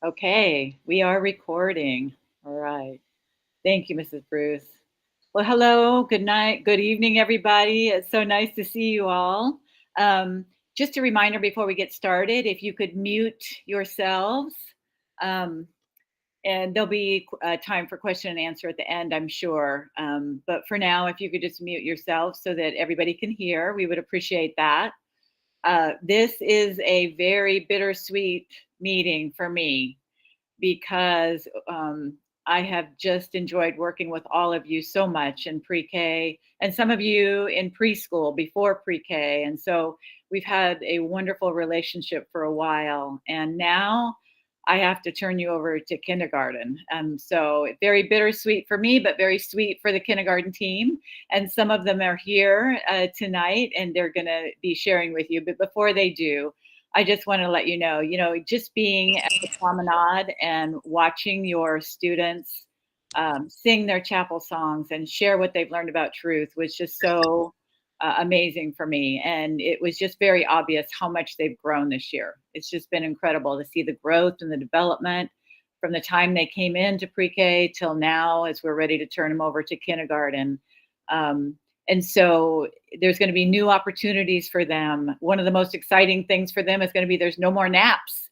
Okay, we are recording. All right. Thank you, Mrs. Bruce. Well, hello, good night, good evening, everybody. It's so nice to see you all. Um, just a reminder before we get started, if you could mute yourselves, um, and there'll be time for question and answer at the end, I'm sure. But for now, if you could just mute yourself so that everybody can hear, we would appreciate that. This is a very bittersweet meeting for me because I have just enjoyed working with all of you so much in pre-K and some of you in preschool before pre-K. And so we've had a wonderful relationship for a while. And now I have to turn you over to kindergarten. So very bittersweet for me, but very sweet for the kindergarten team. And some of them are here tonight and they're going to be sharing with you. But before they do, I just want to let just being at the promenade and watching your students sing their chapel songs and share what they've learned about truth was just so amazing for me. And it was just very obvious how much they've grown this year. It's just been incredible to see the growth and the development from the time they came into pre-K till now as we're ready to turn them over to kindergarten. And so there's going to be new opportunities for them. One of the most exciting things for them is going to be there's no more naps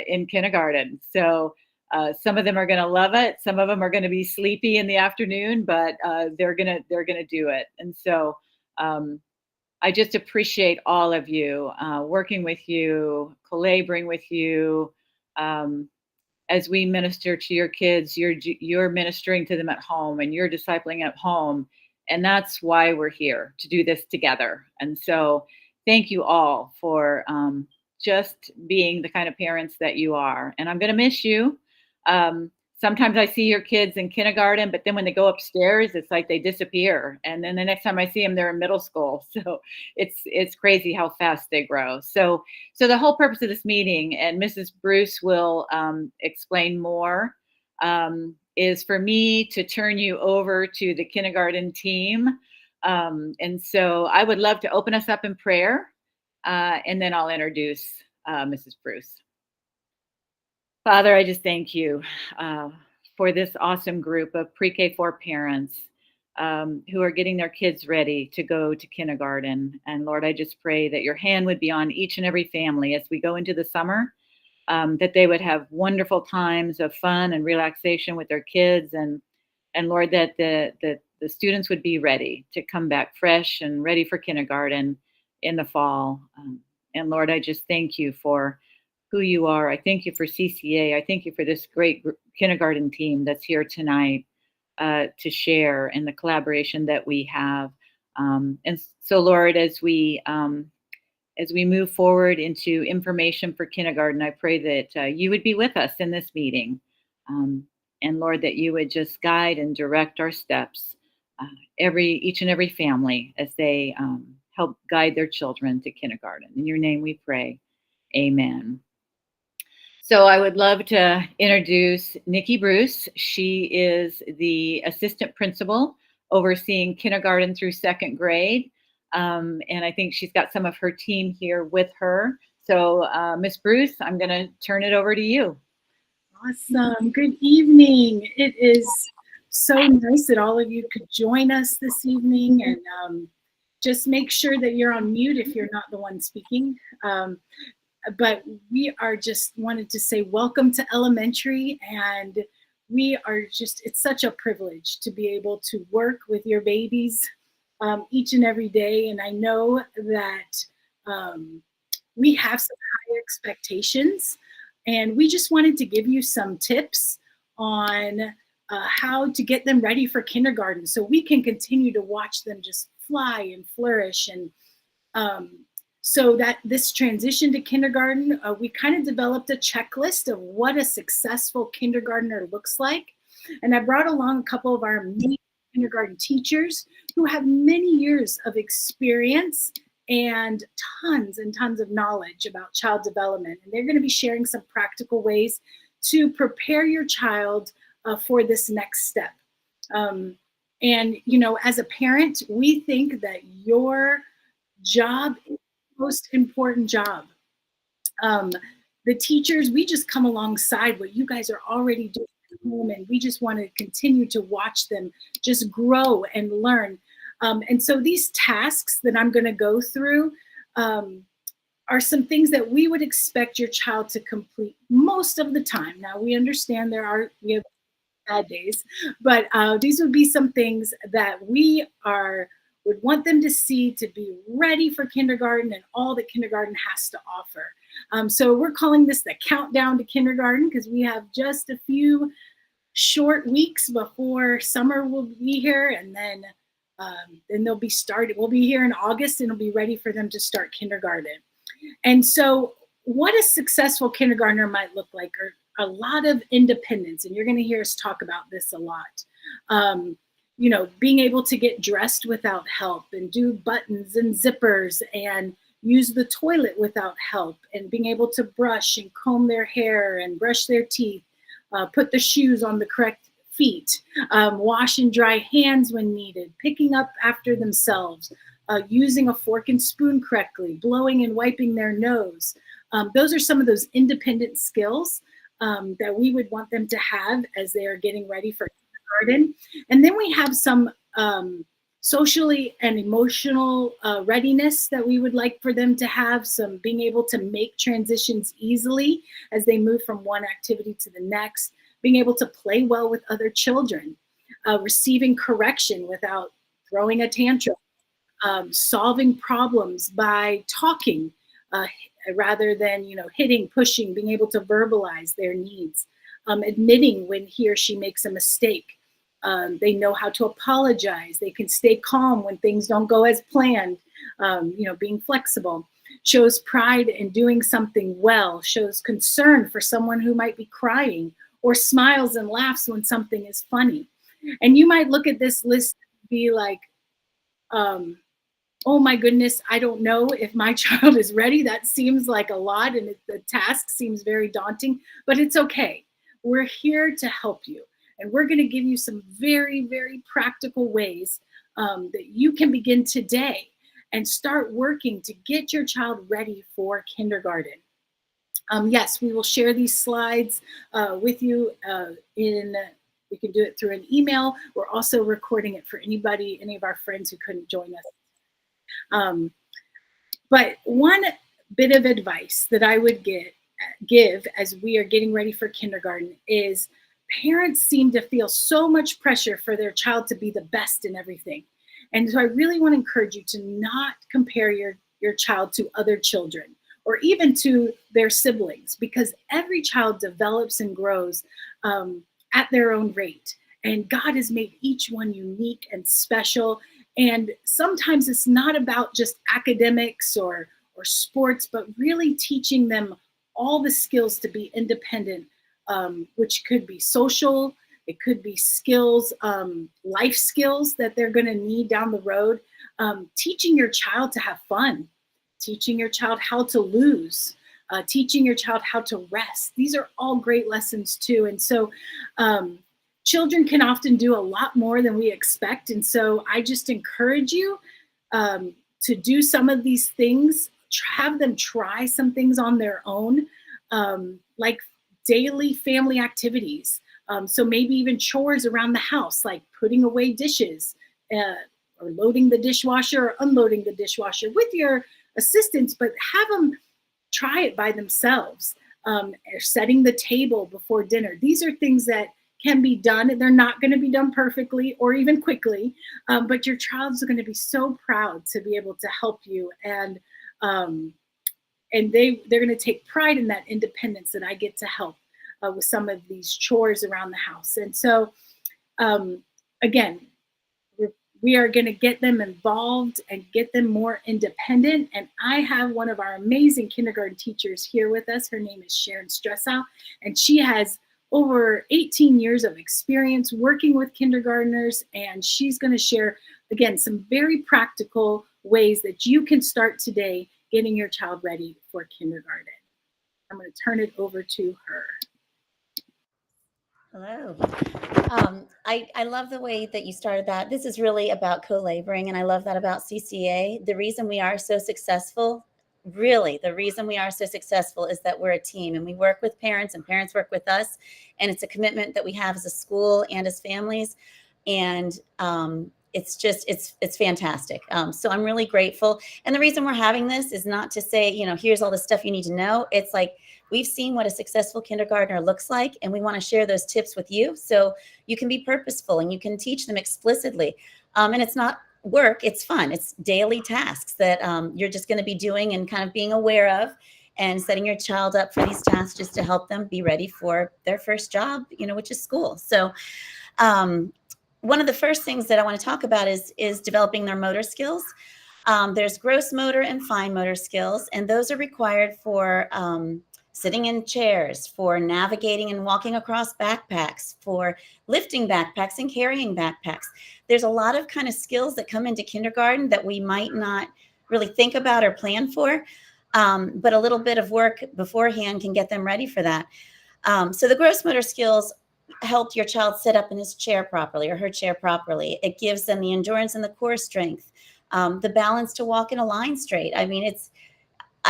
in kindergarten. So some of them are going to love it. Some of them are going to be sleepy in the afternoon, but they're gonna do it. And so I just appreciate all of you working with you, collaborating with you. As we minister to your kids, you're ministering to them at home and you're discipling at home. And that's why we're here to do this together. And so thank you all for just being the kind of parents that you are. And I'm going to miss you. Sometimes I see your kids in kindergarten, but then when they go upstairs, it's like they disappear. And then the next time I see them, they're in middle school. So it's crazy how fast they grow. So the whole purpose of this meeting, and Mrs. Bruce will explain more, is for me to turn you over to the kindergarten team. And so I would love to open us up in prayer, and then I'll introduce Mrs. Bruce. Father, I just thank you for this awesome group of pre-K 4 parents who are getting their kids ready to go to kindergarten. And Lord, I just pray that your hand would be on each and every family as we go into the summer, that they would have wonderful times of fun and relaxation with their kids. And Lord, that the students would be ready to come back fresh and ready for kindergarten in the fall. And Lord, I just thank you for who you are. I thank you for CCA. I thank you for this great kindergarten team that's here tonight to share and the collaboration that we have. And so, Lord, as we move forward into information for kindergarten, I pray that you would be with us in this meeting. And Lord, that you would just guide and direct our steps, each and every family as they help guide their children to kindergarten. In your name we pray. Amen. So I would love to introduce Nikki Bruce. She is the assistant principal overseeing kindergarten through second grade. And I think she's got some of her team here with her. So Miss Bruce, I'm going to turn it over to you. Awesome. Good evening. It is so nice that all of you could join us this evening, and just make sure that you're on mute if you're not the one speaking. But we are just wanted to say welcome to elementary, and we are just, it's such a privilege to be able to work with your babies each and every day. And I know that we have some high expectations, and we just wanted to give you some tips on how to get them ready for kindergarten so we can continue to watch them just fly and flourish. And so that this transition to kindergarten, we kind of developed a checklist of what a successful kindergartner looks like. And I brought along a couple of our kindergarten teachers who have many years of experience and tons of knowledge about child development. And they're going to be sharing some practical ways to prepare your child for this next step. And, you know, as a parent, we think that your job is the most important job. The teachers, we just come alongside what you guys are already doing at home, and we just want to continue to watch them just grow and learn. And so these tasks that I'm going to go through are some things that we would expect your child to complete most of the time. Now, we understand we have bad days, but these would be some things that would want them to see to be ready for kindergarten and all that kindergarten has to offer. So we're calling this the countdown to kindergarten, because we have just a few short weeks before summer will be here, and then they'll be started. We'll be here in August, and it'll be ready for them to start kindergarten. And so what a successful kindergartner might look like are a lot of independence, and you're going to hear us talk about this a lot. Being able to get dressed without help, and do buttons and zippers, and use the toilet without help, and being able to brush and comb their hair and brush their teeth, put the shoes on the correct feet, wash and dry hands when needed, picking up after themselves, using a fork and spoon correctly, blowing and wiping their nose. Those are some of those independent skills that we would want them to have as they are getting ready for kindergarten. And then we have some socially and emotional readiness that we would like for them to have, some being able to make transitions easily as they move from one activity to the next, being able to play well with other children, receiving correction without throwing a tantrum, solving problems by talking rather than hitting, pushing, being able to verbalize their needs, admitting when he or she makes a mistake. They know how to apologize. They can stay calm when things don't go as planned. Being flexible, shows pride in doing something well, shows concern for someone who might be crying, or smiles and laughs when something is funny. And you might look at this list and be like, oh my goodness, I don't know if my child is ready. That seems like a lot, and the task seems very daunting, but it's okay. We're here to help you. And we're going to give you some very, very practical ways that you can begin today and start working to get your child ready for kindergarten. Yes, we will share these slides with you we can do it through an email. We're also recording it for any of our friends who couldn't join us. But one bit of advice that I would give as we are getting ready for kindergarten is, parents seem to feel so much pressure for their child to be the best in everything. And so I really want to encourage you to not compare your child to other children, or even to their siblings, because every child develops and grows at their own rate. And God has made each one unique and special. And sometimes it's not about just academics or sports, but really teaching them all the skills to be independent, which could be social, it could be skills, life skills that they're going to need down the road. Teaching your child to have fun, teaching your child how to lose, teaching your child how to rest. These are all great lessons too. And so children can often do a lot more than we expect. And so I just encourage you to do some of these things, have them try some things on their own, like daily family activities. So maybe even chores around the house, like putting away dishes, or loading the dishwasher or unloading the dishwasher with your assistants, but have them try it by themselves, or setting the table before dinner. These are things that can be done, and they're not going to be done perfectly or even quickly, but your child's going to be so proud to be able to help you, and they're going to take pride in that independence that I get to help with some of these chores around the house. And so, again, we are going to get them involved and get them more independent. And I have one of our amazing kindergarten teachers here with us. Her name is Sharon Stressow, and she has over 18 years of experience working with kindergartners. And she's going to share, again, some very practical ways that you can start today getting your child ready for kindergarten. I'm going to turn it over to her. Hello. I love the way that you started that. This is really about co-laboring, and I love that about CCA. The reason we are so successful really, the reason we are so successful is that we're a team, and we work with parents, and parents work with us. And it's a commitment that we have as a school and as families. And it's fantastic. So I'm really grateful. And the reason we're having this is not to say, here's all the stuff you need to know. It's like, we've seen what a successful kindergartner looks like, and we want to share those tips with you so you can be purposeful and you can teach them explicitly. And it's not work, it's fun. It's daily tasks that you're just going to be doing and kind of being aware of, and setting your child up for these tasks just to help them be ready for their first job, which is school. So one of the first things that I want to talk about is developing their motor skills. There's gross motor and fine motor skills, and those are required for sitting in chairs, for navigating and walking across backpacks, for lifting backpacks and carrying backpacks. There's a lot of kind of skills that come into kindergarten that we might not really think about or plan for, but a little bit of work beforehand can get them ready for that. So the gross motor skills help your child sit up in his chair properly or her chair properly. It gives them the endurance and the core strength, the balance to walk in a line straight. I mean,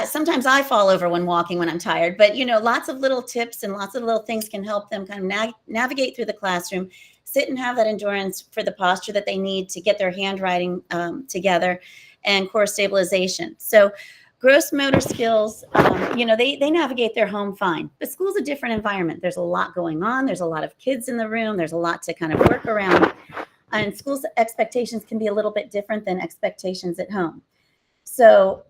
sometimes I fall over when walking when I'm tired, but lots of little tips and lots of little things can help them kind of navigate through the classroom, sit and have that endurance for the posture that they need to get their handwriting together, and core stabilization. So gross motor skills, they navigate their home fine, but school's a different environment. There's a lot going on. There's a lot of kids in the room. There's a lot to kind of work around, and school's expectations can be a little bit different than expectations at home. So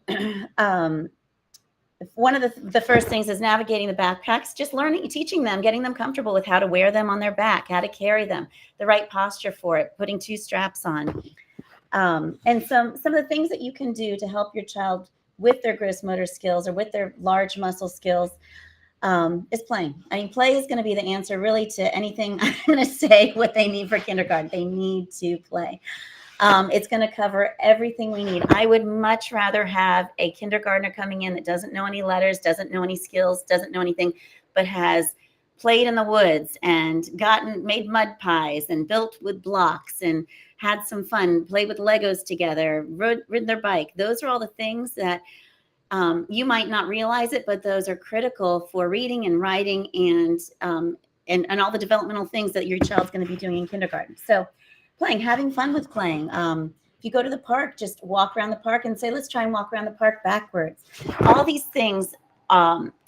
one of the first things is navigating the backpacks, just teaching them, getting them comfortable with how to wear them on their back, how to carry them, the right posture for it, putting 2 straps on. And some of the things that you can do to help your child with their gross motor skills or with their large muscle skills is playing. I mean, play is going to be the answer really to anything I'm going to say what they need for kindergarten. They need to play. It's going to cover everything we need. I would much rather have a kindergartner coming in that doesn't know any letters, doesn't know any skills, doesn't know anything, but has played in the woods and made mud pies and built with blocks and had some fun, played with Legos together, ridden their bike. Those are all the things that you might not realize it, but those are critical for reading and writing and all the developmental things that your child's going to be doing in kindergarten. So playing, having fun with playing. If you go to the park, just walk around the park and say, let's try and walk around the park backwards. All these things,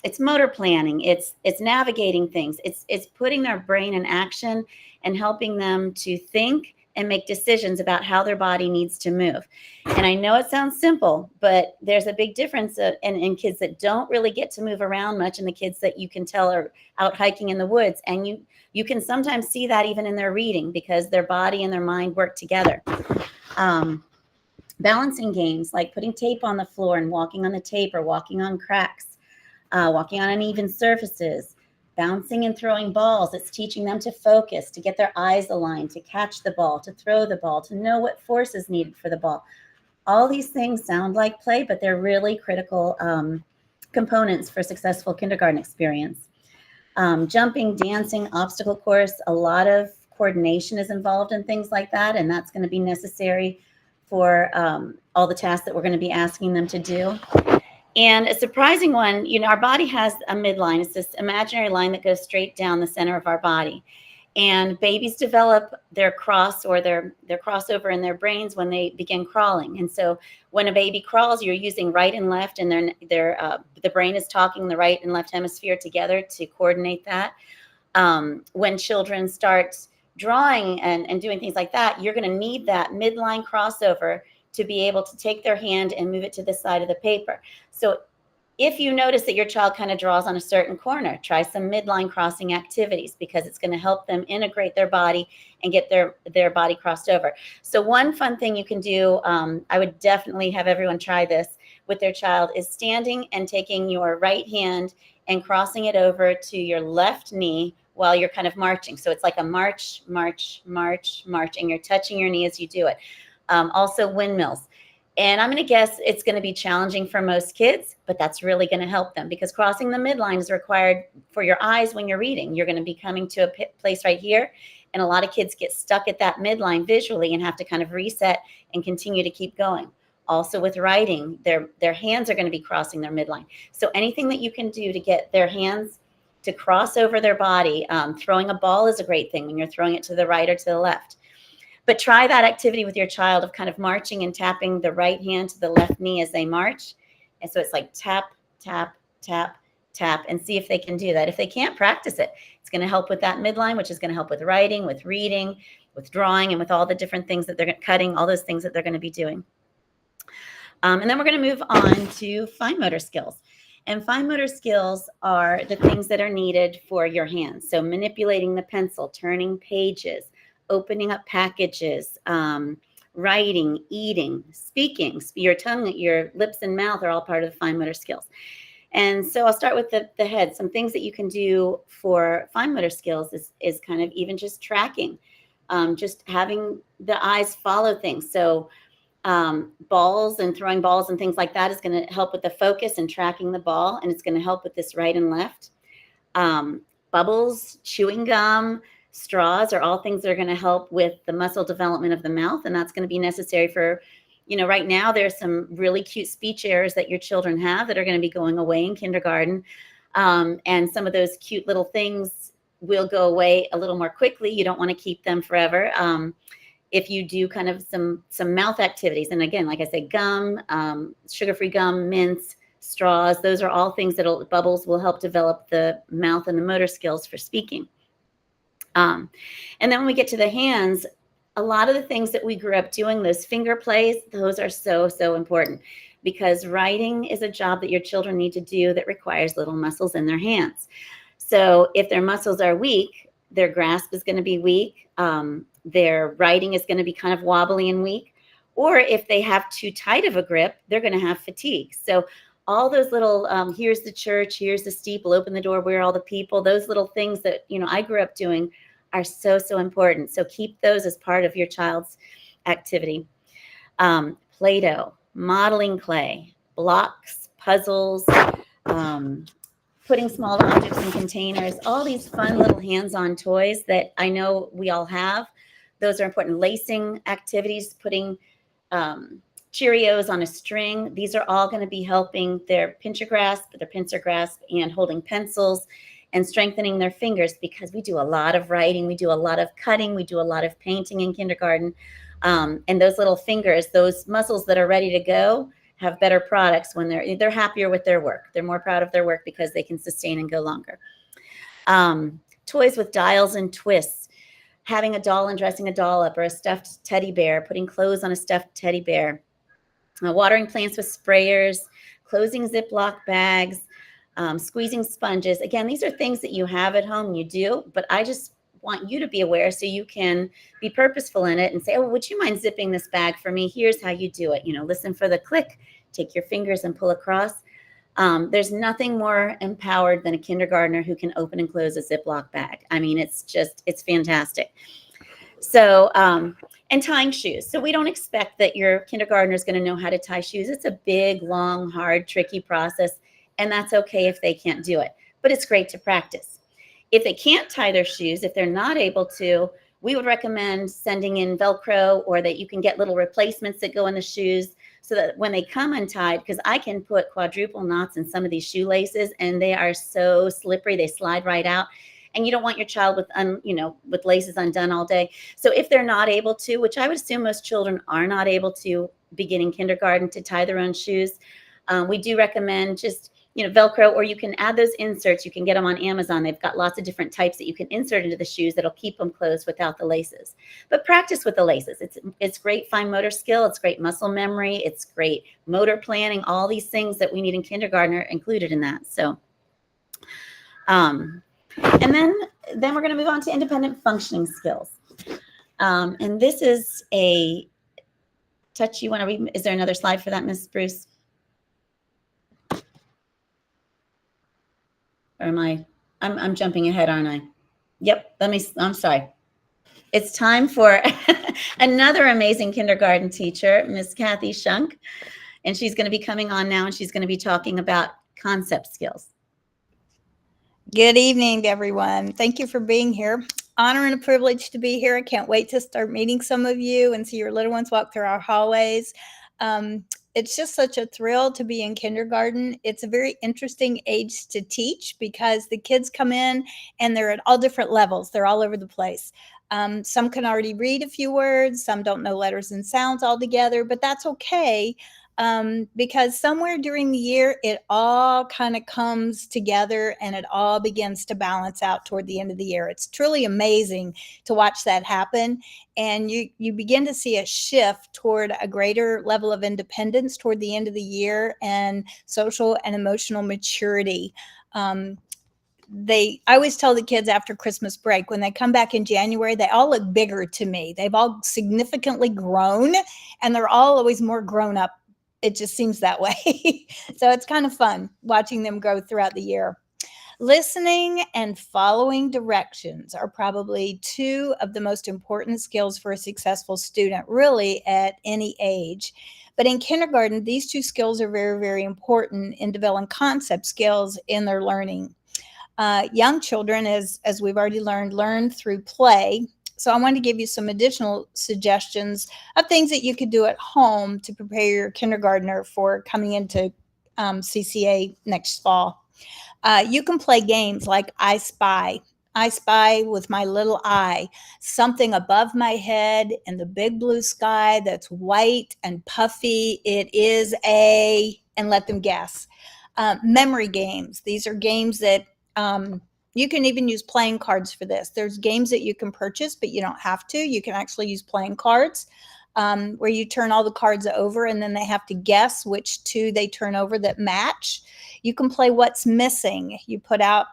it's motor planning, it's navigating things, it's putting their brain in action and helping them to think and make decisions about how their body needs to move. And I know it sounds simple, but there's a big difference in kids that don't really get to move around much and the kids that you can tell are out hiking in the woods. And you can sometimes see that even in their reading because their body and their mind work together. Balancing games like putting tape on the floor and walking on the tape or walking on cracks, walking on uneven surfaces, bouncing and throwing balls. It's teaching them to focus, to get their eyes aligned, to catch the ball, to throw the ball, to know what force is needed for the ball. All these things sound like play, but they're really critical components for a successful kindergarten experience. Jumping, dancing, obstacle course, a lot of coordination is involved in things like that, and that's going to be necessary for all the tasks that we're going to be asking them to do. And a surprising one, our body has a midline. It's this imaginary line that goes straight down the center of our body. And babies develop their cross or their crossover in their brains when they begin crawling. And so when a baby crawls, you're using right and left, and the brain is talking the right and left hemisphere together to coordinate that. When children start drawing and doing things like that, you're going to need that midline crossover to be able to take their hand and move it to the side of the paper. So if you notice that your child kind of draws on a certain corner, try some midline crossing activities because it's going to help them integrate their body and get their body crossed over. So one fun thing you can do, I would definitely have everyone try this with their child, is standing and taking your right hand and crossing it over to your left knee while you're kind of marching. So it's like a march, march, march, march, and you're touching your knee as you do it. Also windmills. And I'm going to guess it's going to be challenging for most kids, but that's really going to help them because crossing the midline is required for your eyes when you're reading. You're going to be coming to a place right here. And a lot of kids get stuck at that midline visually and have to kind of reset and continue to keep going. Also with writing, their hands are going to be crossing their midline. So anything that you can do to get their hands to cross over their body, throwing a ball is a great thing when you're throwing it to the right or to the left. But try that activity with your child of kind of marching and tapping the right hand to the left knee as they march. And so it's like tap, tap, tap, tap, and see if they can do that. If they can't, practice it. It's going to help with that midline, which is going to help with writing, with reading, with drawing, and with all the different things that they're cutting, all those things that they're going to be doing. And then we're going to move on to fine motor skills. And fine motor skills are the things that are needed for your hands. So manipulating the pencil, turning pages, opening up packages, writing, eating, speaking. Your tongue, your lips and mouth are all part of the fine motor skills. And so I'll start with the head. Some things that you can do for fine motor skills is kind of even just tracking, just having the eyes follow things. So balls and throwing balls and things like that is going to help with the focus and tracking the ball. And it's going to help with this right and left. Bubbles, chewing gum, straws are all things that are going to help with the muscle development of the mouth. And that's going to be necessary for, right now there's some really cute speech errors that your children have that are going to be going away in kindergarten. And some of those cute little things will go away a little more quickly. You don't want to keep them forever. If you do kind of some mouth activities, and again, like I said, gum, sugar-free gum, mints, straws, those are all things bubbles will help develop the mouth and the motor skills for speaking. And then when we get to the hands, a lot of the things that we grew up doing, those finger plays, those are so, so important, because writing is a job that your children need to do that requires little muscles in their hands. So if their muscles are weak, their grasp is going to be weak. Their writing is going to be kind of wobbly and weak. Or if they have too tight of a grip, they're going to have fatigue. So all those little, here's the church, here's the steeple, open the door, where are all the people, those little things that, I grew up doing are so, so important. So keep those as part of your child's activity. Play-Doh, modeling clay, blocks, puzzles, putting small objects in containers, all these fun little hands-on toys that I know we all have. Those are important. Lacing activities, putting Cheerios on a string. These are all going to be helping their pincer grasp, and holding pencils and strengthening their fingers, because we do a lot of writing, we do a lot of cutting, we do a lot of painting in kindergarten. And those little fingers, those muscles that are ready to go, have better products when they're happier with their work. They're more proud of their work because they can sustain and go longer. Toys with dials and twists, having a doll and dressing a doll up, or a stuffed teddy bear, putting clothes on a stuffed teddy bear, watering plants with sprayers, closing Ziploc bags, squeezing sponges. Again, these are things that you have at home, you do, but I just want you to be aware so you can be purposeful in it and say, oh, would you mind zipping this bag for me? Here's how you do it. Listen for the click, take your fingers and pull across. There's nothing more empowered than a kindergartner who can open and close a Ziploc bag. I mean, it's fantastic. So, and tying shoes. So we don't expect that your kindergartner is going to know how to tie shoes. It's a big, long, hard, tricky process, and that's okay if they can't do it. But it's great to practice. If they can't tie their shoes, if they're not able to, we would recommend sending in Velcro, or that you can get little replacements that go in the shoes, so that when they come untied, because I can put quadruple knots in some of these shoelaces and they are so slippery, they slide right out. And you don't want your child with laces undone all day. So if they're not able to, which I would assume most children are not able to, beginning kindergarten, to tie their own shoes, we do recommend just Velcro, or you can add those inserts. You can get them on Amazon. They've got lots of different types that you can insert into the shoes that'll keep them closed without the laces. But practice with the laces. It's great fine motor skill. It's great muscle memory. It's great motor planning. All these things that we need in kindergarten are included in that. So, and then we're going to move on to independent functioning skills. And this is a touch. You want to read? Is there another slide for that, Ms. Bruce? Or am I'm jumping ahead, aren't I? Yep, I'm sorry. It's time for another amazing kindergarten teacher, Miss Kathy Shunk. And she's going to be coming on now, and she's going to be talking about concept skills. Good evening, everyone. Thank you for being here. Honor and a privilege to be here. I can't wait to start meeting some of you and see your little ones walk through our hallways. It's just such a thrill to be in kindergarten. It's a very interesting age to teach because the kids come in and they're at all different levels. They're all over the place. Some can already read a few words, some don't know letters and sounds altogether, but that's okay. Because somewhere during the year, it all kind of comes together and it all begins to balance out toward the end of the year. It's truly amazing to watch that happen. And you begin to see a shift toward a greater level of independence toward the end of the year and social and emotional maturity. I always tell the kids after Christmas break, when they come back in January, they all look bigger to me. They've all significantly grown and they're all always more grown up. It just seems that way. So it's kind of fun watching them grow throughout the year. Listening and following directions are probably two of the most important skills for a successful student, really at any age. But in kindergarten, these two skills are very, very important in developing concept skills in their learning. Young children, as we've already learn through play. So I wanted to give you some additional suggestions of things that you could do at home to prepare your kindergartner for coming into CCA next fall. You can play games like I Spy. I spy with my little eye something above my head in the big blue sky that's white and puffy. It is and let them guess. Memory games. These are games that you can even use playing cards for this. There's games that you can purchase, but you don't have to. You can actually use playing cards where you turn all the cards over and then they have to guess which two they turn over that match. You can play What's Missing. You put out,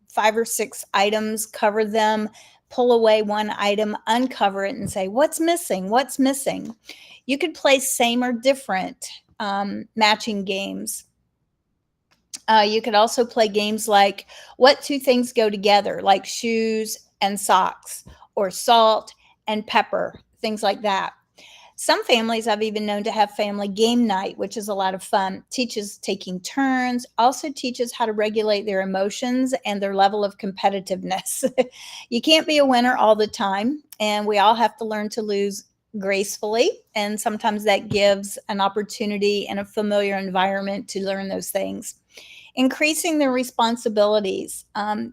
5 or 6 items, cover them, pull away one item, uncover it and say, what's missing? What's missing? You could play same or different matching games. You could also play games like what two things go together, like shoes and socks, or salt and pepper, things like that. Some families I've even known to have family game night, which is a lot of fun. Teaches taking turns, also teaches how to regulate their emotions and their level of competitiveness. You can't be a winner all the time, and we all have to learn to lose gracefully. And sometimes that gives an opportunity in a familiar environment to learn those things. Increasing their responsibilities.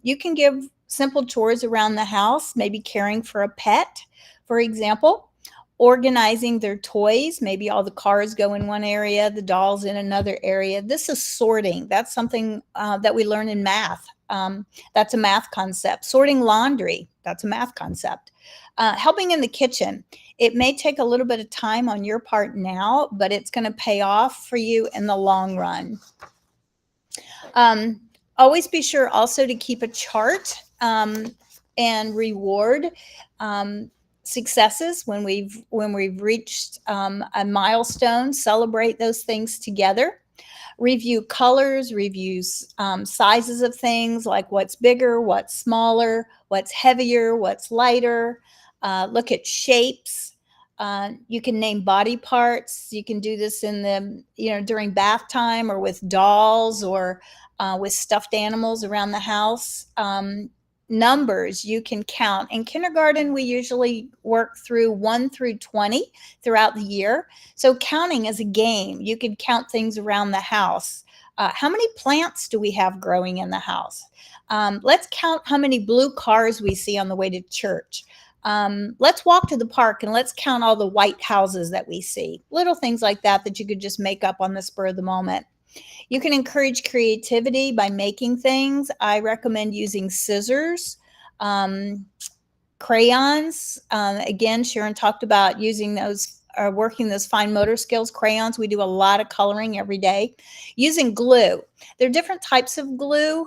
You can give simple chores around the house, maybe caring for a pet, for example, organizing their toys. Maybe all the cars go in one area, the dolls in another area. This is sorting. That's something that we learn in math. That's a math concept. Sorting laundry. That's a math concept. Helping in the kitchen. It may take a little bit of time on your part now, but it's going to pay off for you in the long run. Always be sure also to keep a chart and reward successes when we've reached a milestone. Celebrate those things together. Review colors, reviews sizes of things, like what's bigger, what's smaller, what's heavier, what's lighter. Look at shapes. You can name body parts. You can do this in the, during bath time or with dolls or with stuffed animals around the house. Numbers you can count. In kindergarten, we usually work through 1 through 20 throughout the year. So counting is a game. You could count things around the house. How many plants do we have growing in the house? Let's count how many blue cars we see on the way to church. Let's walk to the park and let's count all the white houses that we see. Little things like that you could just make up on the spur of the moment. You can encourage creativity by making things. I recommend using scissors, crayons. Again, Sharon talked about using those, working those fine motor skills. Crayons, we do a lot of coloring every day. Using glue. There are different types of glue.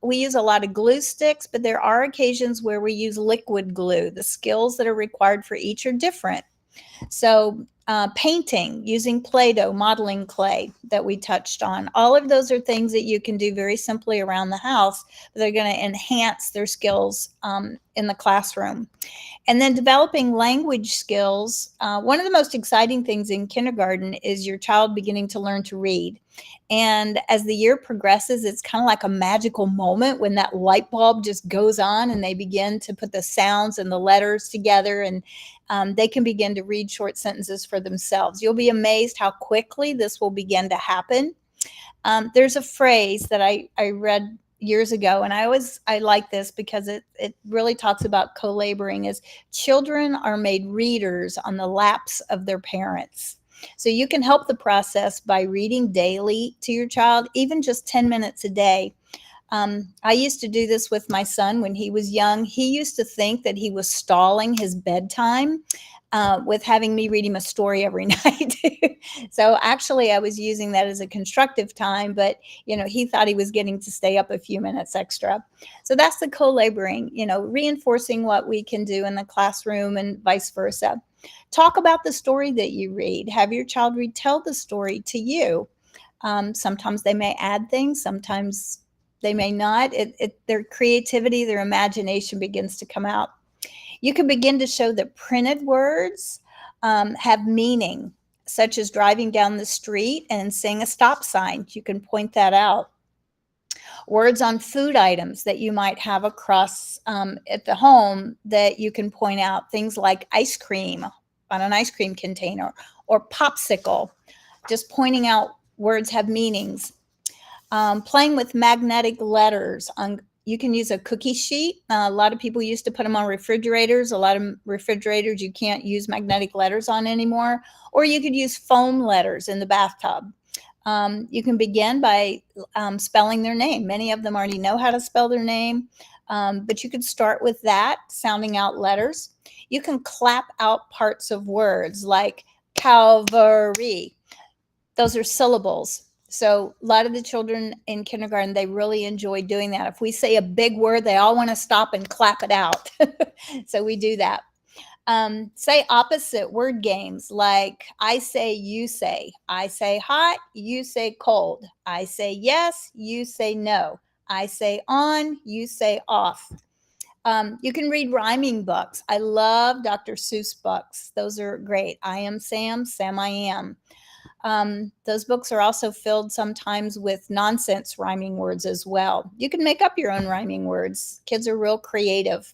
We use a lot of glue sticks, but there are occasions where we use liquid glue. The skills that are required for each are different. So painting, using Play-Doh, modeling clay that we touched on. All of those are things that you can do very simply around the house. But they're going to enhance their skills in the classroom. And then developing language skills. One of the most exciting things in kindergarten is your child beginning to learn to read. And as the year progresses, it's kind of like a magical moment when that light bulb just goes on and they begin to put the sounds and the letters together, and they can begin to read short sentences for themselves. You'll be amazed how quickly this will begin to happen. There's a phrase that I read years ago, and I like this because it really talks about co-laboring, is children are made readers on the laps of their parents. So you can help the process by reading daily to your child, even just 10 minutes a day. I used to do this with my son when he was young. He used to think that he was stalling his bedtime with having me read him a story every night. So actually, I was using that as a constructive time, but he thought he was getting to stay up a few minutes extra. So that's the co-laboring, reinforcing what we can do in the classroom and vice versa. Talk about the story that you read. Have your child retell the story to you. Sometimes they may add things, sometimes they may not. Their creativity, their imagination begins to come out. You can begin to show that printed words have meaning, such as driving down the street and seeing a stop sign. You can point that out. Words on food items that you might have across at the home that you can point out. Things like ice cream on an ice cream container or popsicle. Just pointing out words have meanings. Playing with magnetic letters. You can use a cookie sheet. A lot of people used to put them on refrigerators. A lot of refrigerators you can't use magnetic letters on anymore. Or you could use foam letters in the bathtub. You can begin by spelling their name. Many of them already know how to spell their name, but you could start with that, sounding out letters. You can clap out parts of words like Calvary. Those are syllables. So a lot of the children in kindergarten, they really enjoy doing that. If we say a big word, they all want to stop and clap it out. So we do that. Say opposite word games like I say, you say. I say hot, you say cold. I say yes, you say no. I say on, you say off. You can read rhyming books. I love Dr. Seuss books. Those are great. I am Sam, Sam I am. Those books are also filled sometimes with nonsense rhyming words as well. You can make up your own rhyming words. Kids are real creative.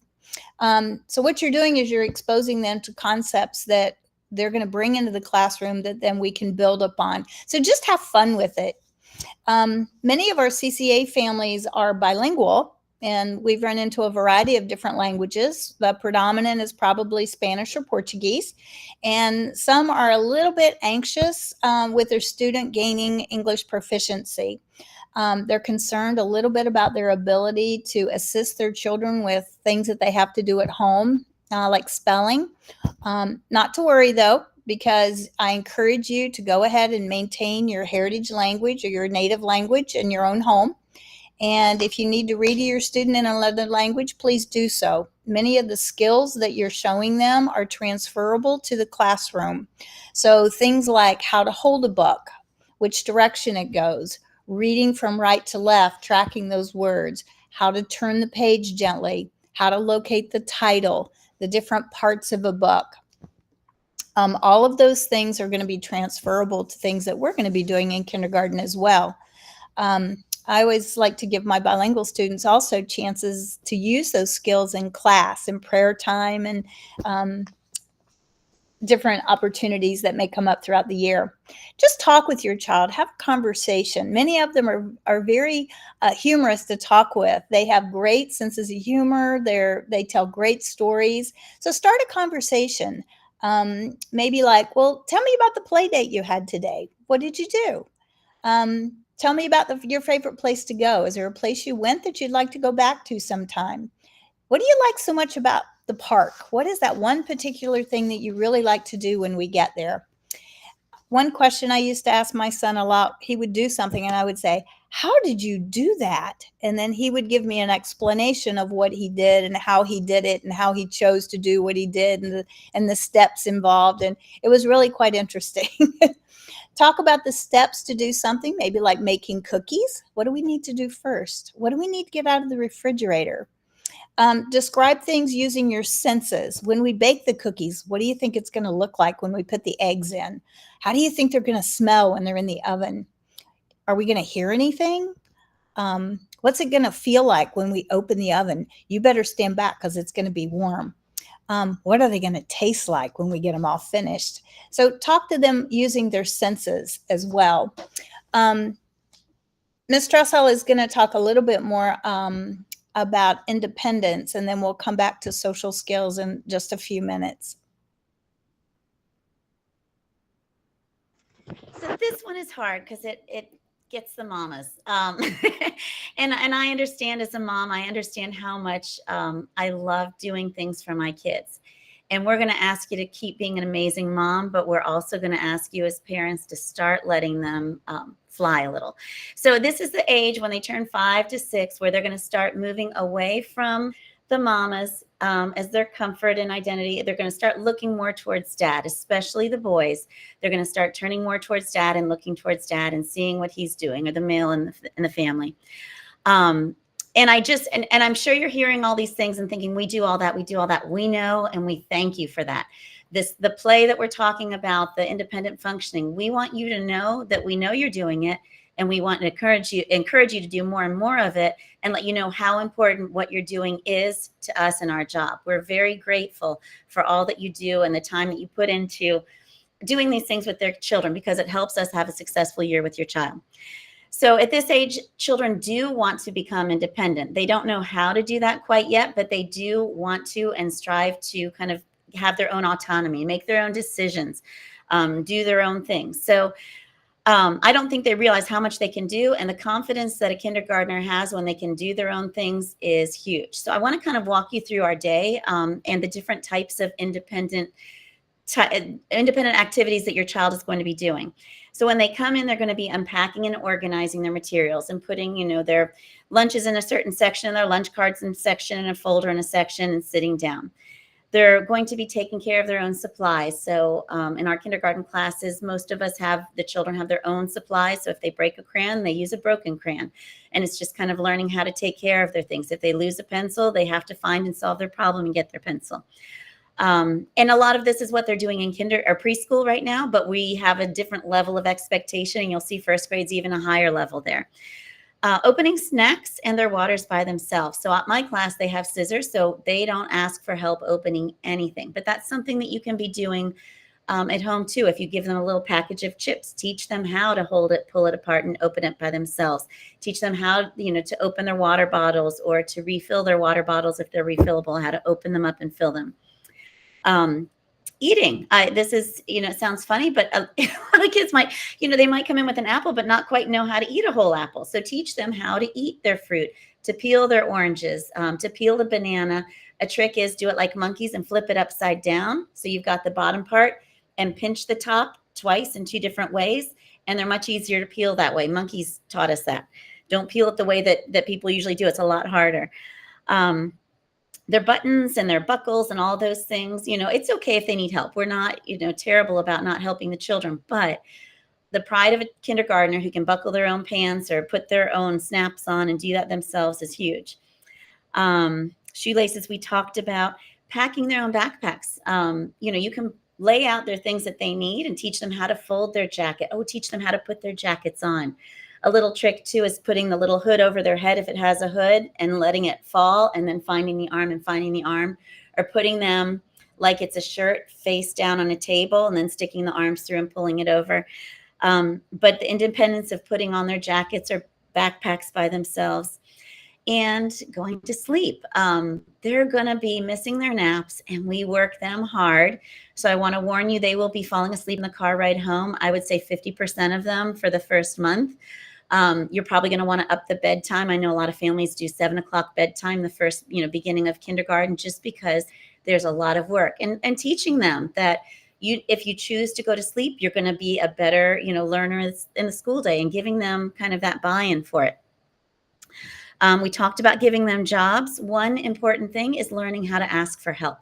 So what you're doing is you're exposing them to concepts that they're going to bring into the classroom that then we can build upon. So just have fun with it. Many of our CCA families are bilingual, and we've run into a variety of different languages. The predominant is probably Spanish or Portuguese, and some are a little bit anxious with their student gaining English proficiency. They're concerned a little bit about their ability to assist their children with things that they have to do at home, like spelling. Not to worry, though, because I encourage you to go ahead and maintain your heritage language or your native language in your own home. And if you need to read to your student in another language, please do so. Many of the skills that you're showing them are transferable to the classroom. So things like how to hold a book, which direction it goes, reading from right to left, tracking those words, how to turn the page gently, how to locate the title, the different parts of a book. All of those things are going to be transferable to things that we're going to be doing in kindergarten as well. I always like to give my bilingual students also chances to use those skills in class, in prayer time, and different opportunities that may come up throughout the year. Just talk with your child, have a conversation. Many of them are very humorous to talk with. They have great senses of humor. They tell great stories. So start a conversation. Maybe like, well, tell me about the play date you had today. What did you do? Tell me about your favorite place to go. Is there a place you went that you'd like to go back to sometime? What do you like so much about the park? What is that one particular thing that you really like to do when we get there? One question I used to ask my son a lot, he would do something and I would say, how did you do that? And then he would give me an explanation of what he did and how he did it and how he chose to do what he did and the steps involved. And it was really quite interesting. Talk about the steps to do something, maybe like making cookies. What do we need to do first? What do we need to get out of the refrigerator? Describe things using your senses. When we bake the cookies, what do you think it's going to look like when we put the eggs in? How do you think they're going to smell when they're in the oven? Are we going to hear anything? What's it going to feel like when we open the oven? You better stand back because it's going to be warm. What are they going to taste like when we get them all finished? So talk to them using their senses as well. Ms. Trussell is going to talk a little bit more about independence, and then we'll come back to social skills in just a few minutes. So this one is hard because it gets the mamas. And I understand as a mom, I understand how much I love doing things for my kids. And we're going to ask you to keep being an amazing mom, but we're also going to ask you as parents to start letting them fly a little. So this is the age when they turn 5 to 6 where they're going to start moving away from the mamas as their comfort and identity. They're going to start looking more towards dad, especially the boys. They're going to start turning more towards dad and looking towards dad and seeing what he's doing, or the male in the family. And I'm sure you're hearing all these things and thinking, we do all that. We know, and we thank you for that. The play that we're talking about, the independent functioning, we want you to know that we know you're doing it, and we want to encourage you to do more and more of it, and let you know how important what you're doing is to us and our job. We're very grateful for all that you do and the time that you put into doing these things with their children, because it helps us have a successful year with your child. So at this age, children do want to become independent. They don't know how to do that quite yet, but they do want to and strive to kind of have their own autonomy, make their own decisions, do their own things. So I don't think they realize how much they can do, and the confidence that a kindergartner has when they can do their own things is huge. So I want to kind of walk you through our day and the different types of independent activities that your child is going to be doing. So when they come in, they're going to be unpacking and organizing their materials and putting, their lunches in a certain section, their lunch cards in a section, and a folder in a section, and sitting down. They're going to be taking care of their own supplies. So in our kindergarten classes, most of us the children have their own supplies. So if they break a crayon, they use a broken crayon. And it's just kind of learning how to take care of their things. If they lose a pencil, they have to find and solve their problem and get their pencil. And a lot of this is what they're doing in kinder or preschool right now, but we have a different level of expectation, and you'll see first grade's even a higher level there. Opening snacks and their waters by themselves. So at my class, they have scissors, so they don't ask for help opening anything, but that's something that you can be doing at home too. If you give them a little package of chips, teach them how to hold it, pull it apart, and open it by themselves. Teach them how, to open their water bottles or to refill their water bottles if they're refillable, how to open them up and fill them. Eating. This is, it sounds funny, but the kids might, they might come in with an apple, but not quite know how to eat a whole apple. So teach them how to eat their fruit, to peel their oranges, to peel the banana. A trick is do it like monkeys and flip it upside down. So you've got the bottom part and pinch the top twice in 2 different ways. And they're much easier to peel that way. Monkeys taught us that. Don't peel it the way that people usually do. It's a lot harder. Their buttons and their buckles and all those things, it's okay if they need help. We're not, terrible about not helping the children, but the pride of a kindergartner who can buckle their own pants or put their own snaps on and do that themselves is huge. Shoelaces, we talked about. Packing their own backpacks. You can lay out their things that they need and teach them how to fold their jacket. Teach them how to put their jackets on. A little trick too is putting the little hood over their head if it has a hood and letting it fall, and then finding the arm, or putting them like it's a shirt face down on a table and then sticking the arms through and pulling it over. But the independence of putting on their jackets or backpacks by themselves, and going to sleep. They're going to be missing their naps, and we work them hard. So I want to warn you, they will be falling asleep in the car ride home. I would say 50% of them for the first month. You're probably going to want to up the bedtime. I know a lot of families do 7 o'clock bedtime the first, beginning of kindergarten, just because there's a lot of work, and teaching them that if you choose to go to sleep, you're going to be a better, learner in the school day, and giving them kind of that buy-in for it. We talked about giving them jobs. One important thing is learning how to ask for help.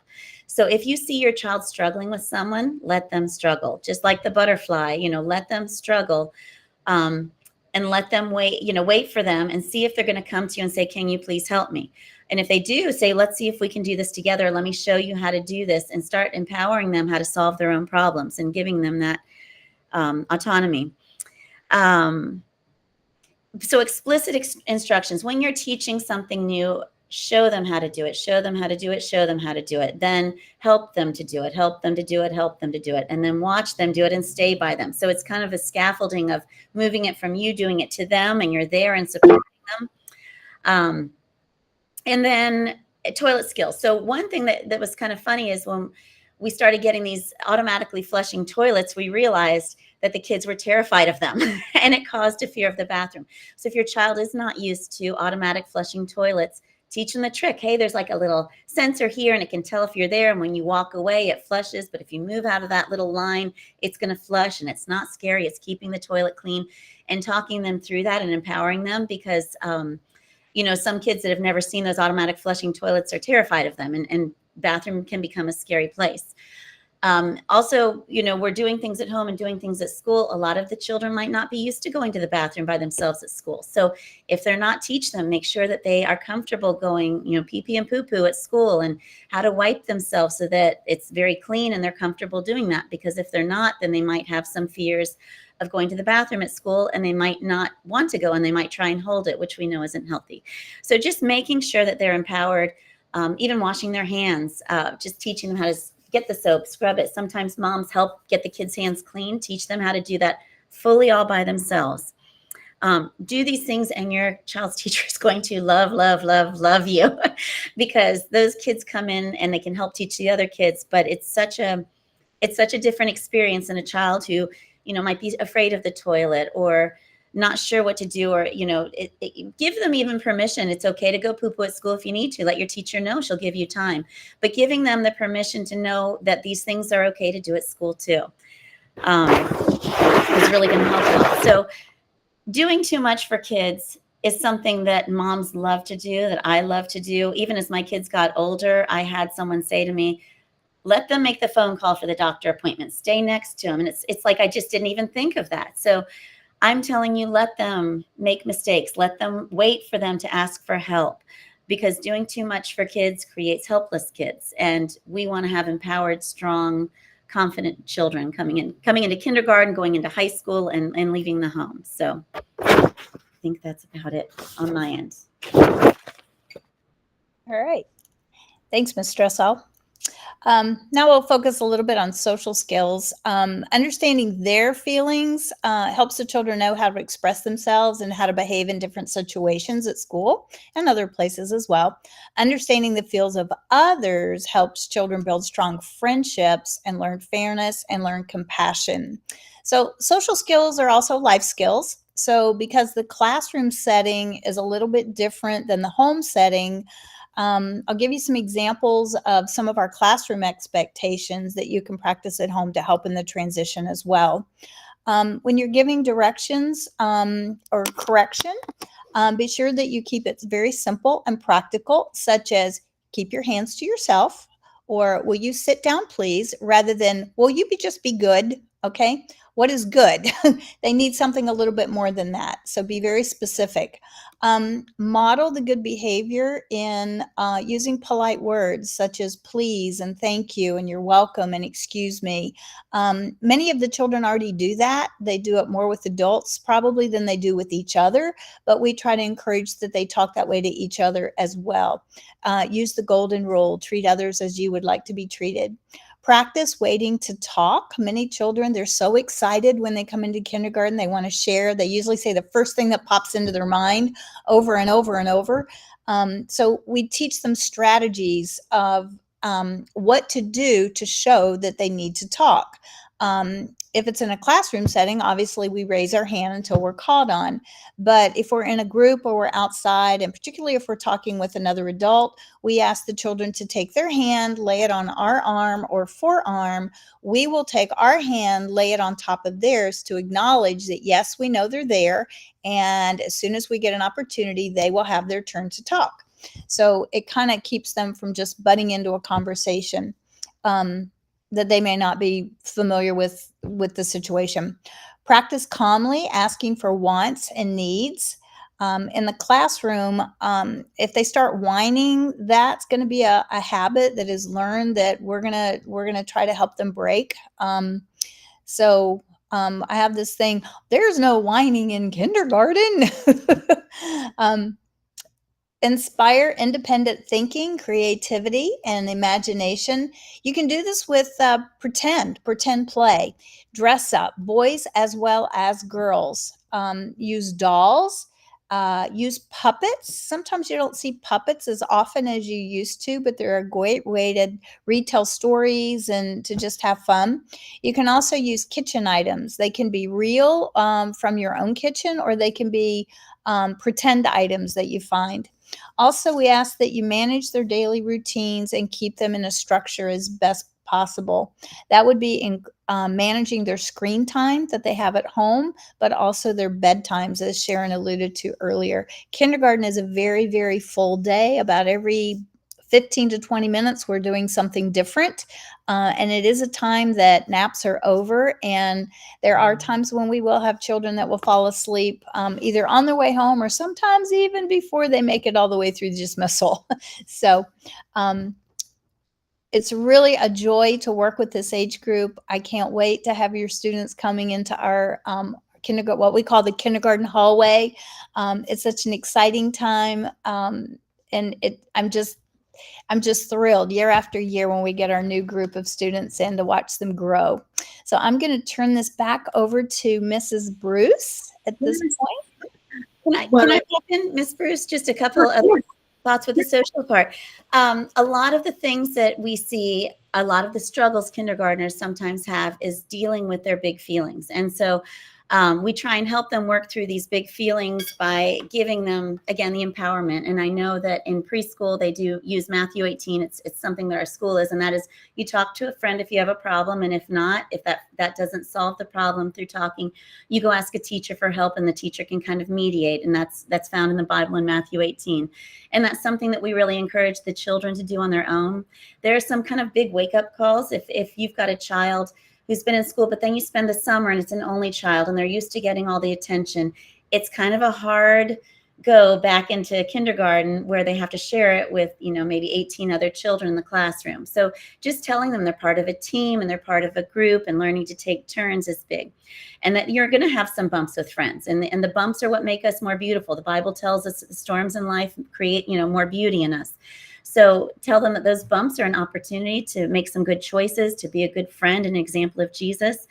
So if you see your child struggling with someone, let them struggle. Just like the butterfly, let them struggle. And let them wait for them and see if they're going to come to you and say, can you please help me? And if they do, say, let's see if we can do this together. Let me show you how to do this, and start empowering them how to solve their own problems and giving them that autonomy. So explicit instructions. When you're teaching something new, show them how to do it, show them how to do it, show them how to do it, then help them to do it, help them to do it, help them to do it, and then watch them do it and stay by them. So it's kind of a scaffolding of moving it from you doing it to them, and you're there and supporting them. And then toilet skills. So one thing that was kind of funny is when we started getting these automatically flushing toilets, we realized that the kids were terrified of them and it caused a fear of the bathroom. So if your child is not used to automatic flushing toilets, teach them the trick. Hey, there's like a little sensor here and it can tell if you're there. And when you walk away, it flushes. But if you move out of that little line, it's going to flush, and it's not scary. It's keeping the toilet clean, and talking them through that and empowering them, because, some kids that have never seen those automatic flushing toilets are terrified of them, and bathroom can become a scary place. Also, we're doing things at home and doing things at school. A lot of the children might not be used to going to the bathroom by themselves at school. So if they're not, teach them, make sure that they are comfortable going, pee-pee and poo-poo at school, and how to wipe themselves so that it's very clean and they're comfortable doing that. Because if they're not, then they might have some fears of going to the bathroom at school, and they might not want to go, and they might try and hold it, which we know isn't healthy. So just making sure that they're empowered, even washing their hands, just teaching them how to get the soap, scrub it. Sometimes moms help get the kids' hands clean, teach them how to do that fully all by themselves. Do these things, and your child's teacher is going to love, love, love, love you because those kids come in and they can help teach the other kids. But it's such a different experience than a child who, might be afraid of the toilet or not sure what to do, or, give them even permission. It's okay to go poo-poo at school if you need to. Let your teacher know. She'll give you time. But giving them the permission to know that these things are okay to do at school too is really going to help a lot. So doing too much for kids is something that moms love to do, that I love to do. Even as my kids got older, I had someone say to me, let them make the phone call for the doctor appointment. Stay next to them. And it's like I just didn't even think of that. So I'm telling you, let them make mistakes. Let them wait for them to ask for help, because doing too much for kids creates helpless kids. And we want to have empowered, strong, confident children coming into kindergarten, going into high school, and leaving the home. So I think that's about it on my end. All right. Thanks, Ms. Dressel. Now we'll focus a little bit on social skills. Understanding their feelings helps the children know how to express themselves and how to behave in different situations at school and other places as well. Understanding the feels of others helps children build strong friendships and learn fairness and learn compassion. So social skills are also life skills. So because the classroom setting is a little bit different than the home setting, I'll give you some examples of some of our classroom expectations that you can practice at home to help in the transition as well. When you're giving directions or correction, be sure that you keep it very simple and practical, such as keep your hands to yourself, or will you sit down, please, rather than will you just be good, okay? What is good? They need something a little bit more than that. So be very specific. Model the good behavior in using polite words such as please and thank you and you're welcome and excuse me. Many of the children already do that. They do it more with adults probably than they do with each other, but we try to encourage that they talk that way to each other as well. Use the golden rule, treat others as you would like to be treated. Practice waiting to talk. Many children, they're so excited when they come into kindergarten. They want to share. They usually say the first thing that pops into their mind over and over and over. So we teach them strategies of what to do to show that they need to talk. If it's in a classroom setting, obviously we raise our hand until we're called on. But if we're in a group or we're outside, and particularly if we're talking with another adult, we ask the children to take their hand, lay it on our arm or forearm. We will take our hand, lay it on top of theirs to acknowledge that, yes, we know they're there. And as soon as we get an opportunity, they will have their turn to talk. So it kind of keeps them from just butting into a conversation that they may not be familiar with the situation. Practice calmly asking for wants and needs. In the classroom, if they start whining, that's going to be a habit that is learned that we're gonna try to help them break. So I have this thing, there's no whining in kindergarten. inspire independent thinking, creativity, and imagination. You can do this with pretend play, dress up, boys as well as girls. Use dolls, use puppets. Sometimes you don't see puppets as often as you used to, but they're a great way to retell stories and to just have fun. You can also use kitchen items. They can be real from your own kitchen, or they can be pretend items that you find. Also, we ask that you manage their daily routines and keep them in a structure as best possible. That would be in managing their screen time that they have at home, but also their bedtimes, as Sharon alluded to earlier. Kindergarten is a very, very full day. About every 15 to 20 minutes, we're doing something different. And it is a time that naps are over. And there are times when we will have children that will fall asleep either on their way home or sometimes even before they make it all the way through dismissal. So it's really a joy to work with this age group. I can't wait to have your students coming into our kindergarten, what we call the kindergarten hallway. It's such an exciting time. And I'm just thrilled year after year when we get our new group of students in to watch them grow. So I'm going to turn this back over to Mrs. Bruce at this point. Can I pop in, Miss Bruce? Just a couple of thoughts with the social part. A lot of the things that we see, a lot of the struggles kindergartners sometimes have is dealing with their big feelings. And so we try and help them work through these big feelings by giving them, again, the empowerment. And I know that in preschool, they do use Matthew 18. It's something that our school is, and that is you talk to a friend if you have a problem. And if not, if that doesn't solve the problem through talking, you go ask a teacher for help, and the teacher can kind of mediate. And that's found in the Bible in Matthew 18. And that's something that we really encourage the children to do on their own. There are some kind of big wake-up calls. If you've got a child who's been in school, but then you spend the summer and it's an only child and they're used to getting all the attention, it's kind of a hard go back into kindergarten where they have to share it with, maybe 18 other children in the classroom. So just telling them they're part of a team and they're part of a group and learning to take turns is big. And that you're going to have some bumps with friends, and the bumps are what make us more beautiful. The Bible tells us that the storms in life create, more beauty in us. So tell them that those bumps are an opportunity to make some good choices, to be a good friend, an example of Jesus.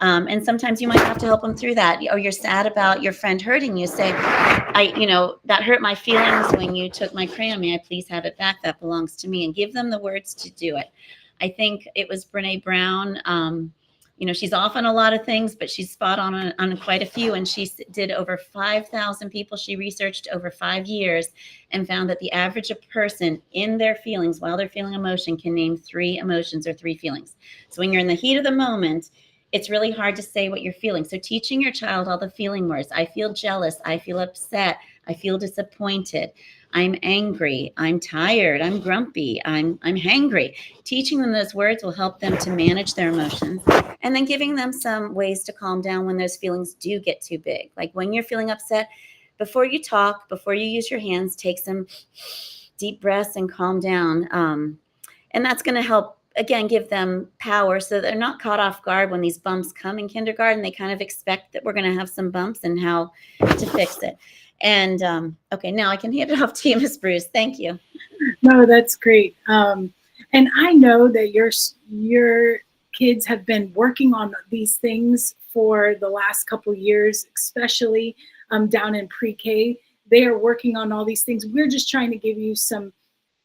And sometimes you might have to help them through that. Or you're sad about your friend hurting you. Say, that hurt my feelings when you took my crayon. May I please have it back? That belongs to me. And give them the words to do it. I think it was Brene Brown. She's off on a lot of things, but she's spot on quite a few. And she did over 5,000 people. She researched over 5 years and found that the average person in their feelings, while they're feeling emotion, can name 3 emotions or 3 feelings. So when you're in the heat of the moment, it's really hard to say what you're feeling. So teaching your child all the feeling words. I feel jealous. I feel upset. I feel disappointed. I'm angry. I'm tired. I'm grumpy. I'm hangry. Teaching them those words will help them to manage their emotions. And then giving them some ways to calm down when those feelings do get too big. Like when you're feeling upset, before you talk, before you use your hands, take some deep breaths and calm down. And that's going to help, again, give them power so they're not caught off guard when these bumps come in kindergarten. They kind of expect that we're going to have some bumps and how to fix it. And okay, now I can hand it off to you, Ms. Bruce. Thank you. No, that's great. And I know that your kids have been working on these things for the last couple of years, especially down in pre-K. They are working on all these things. We're just trying to give you some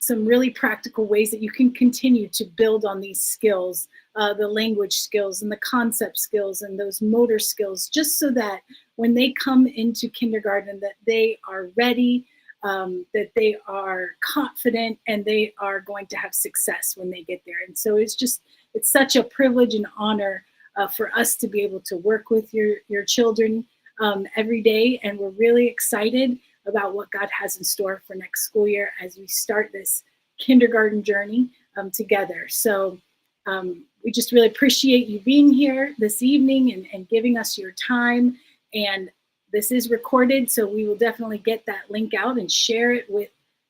really practical ways that you can continue to build on these skills, the language skills and the concept skills and those motor skills, just so that when they come into kindergarten, that they are ready, that they are confident, and they are going to have success when they get there. And so it's such a privilege and honor for us to be able to work with your children every day. And we're really excited about what God has in store for next school year as we start this kindergarten journey together. So we just really appreciate you being here this evening and giving us your time. And this is recorded, so we will definitely get that link out and share it with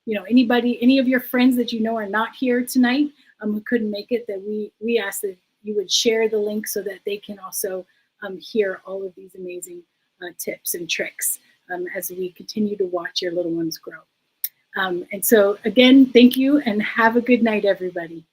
any of your friends that are not here tonight who couldn't make it, that we ask that you would share the link so that they can also hear all of these amazing tips and tricks as we continue to watch your little ones grow. And so again, thank you and have a good night, everybody.